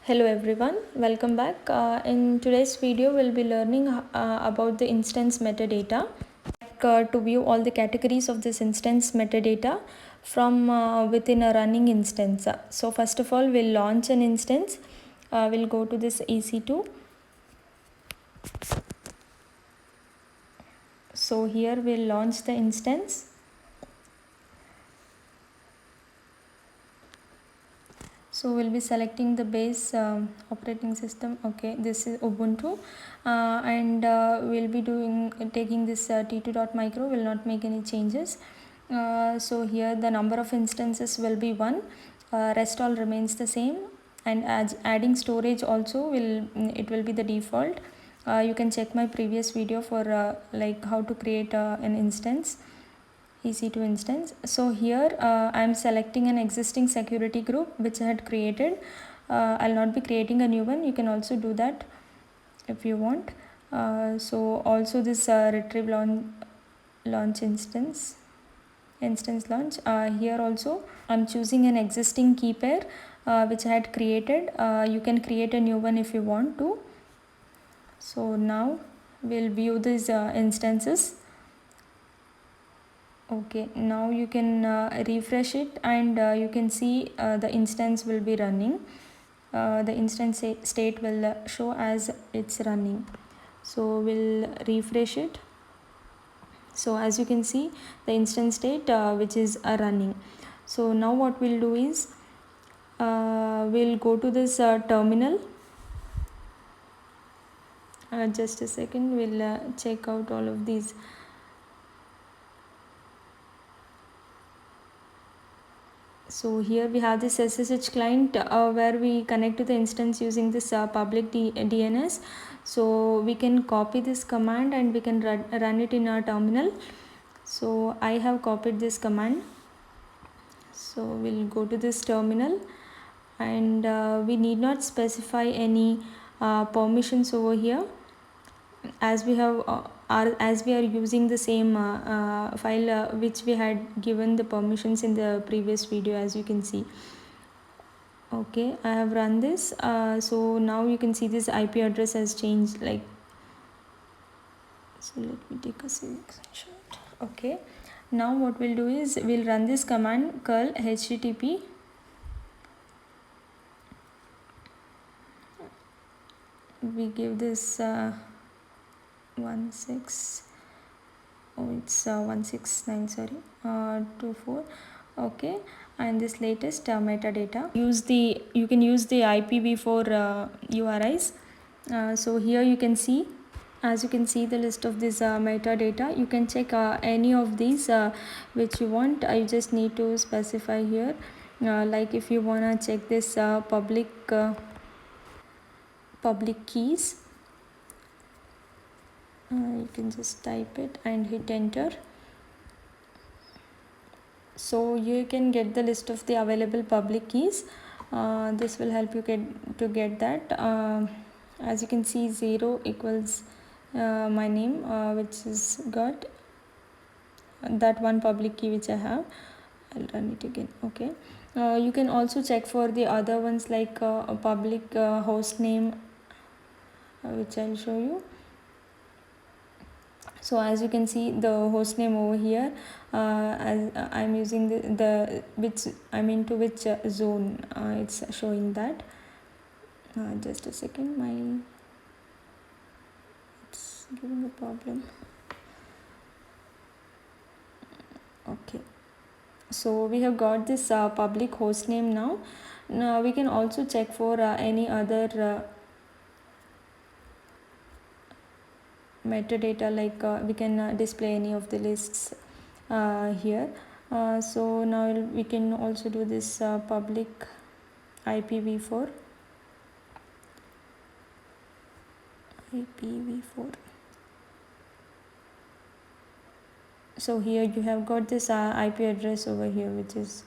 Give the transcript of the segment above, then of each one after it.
Hello everyone, welcome back. In today's video we'll be learning about the instance metadata, to view all the categories of this instance metadata from within a running instance. So first of all we'll launch an instance. We'll go to this EC2. So here we'll launch the instance. So we'll be selecting the base operating system. Okay, this is Ubuntu, and we'll be taking this t2.micro. Will not make any changes. So here the number of instances will be 1. Rest all remains the same, and adding storage also will be the default. You can check my previous video for like how to create an instance. EC2 instance. So here I am selecting an existing security group which I had created. I'll not be creating a new one. You can also do that if you want. So also this retrieve launch instance launch. Here also I'm choosing an existing key pair which I had created. You can create a new one if you want to. So now we'll view these instances. Okay, now you can refresh it, and you can see the instance will be running. The instance state will show as it's running. So we'll refresh it. So as you can see the instance state which is running. So now what we'll do is we'll go to this terminal. Just a second, we'll check out all of these. So here we have this SSH client where we connect to the instance using this public DNS. So we can copy this command and we can run it in our terminal. So I have copied this command. So we'll go to this terminal, and we need not specify any permissions over here, as we have as we are using the same file which we had given the permissions in the previous video, as you can see. Okay, I have run this. So now you can see this IP address has changed. Like, so let me take a screenshot. Okay, now what we'll do is we'll run this command curl http we give this 169, sorry, 24. Okay, and this latest metadata, you can use the IPv4 URIs. So here you can see, as you can see the list of this metadata. You can check any of these which you want. You just need to specify here, like if you wanna check this public keys, you can just type it and hit enter. So you can get the list of the available public keys. This will help you get that. As you can see, 0 equals my name, which is got that one public key which I have. I'll run it again. Okay, you can also check for the other ones, like a public host name, which I'll show you. So as you can see the host name over here, as I'm using the which I'm into which zone, it's showing that. Just a second, it's giving a problem. Okay, so we have got this public host name. Now we can also check for any other metadata, like we can display any of the lists here. So now we can also do this public IPv4. So here you have got this IP address over here, which is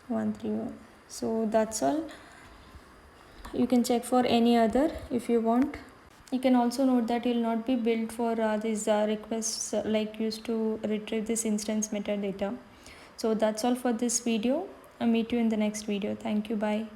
131. So that's all. You can check for any other if you want. You can also note that it will not be built for these requests like used to retrieve this instance metadata. So that's all for this video. I'll meet you in the next video. Thank you. Bye.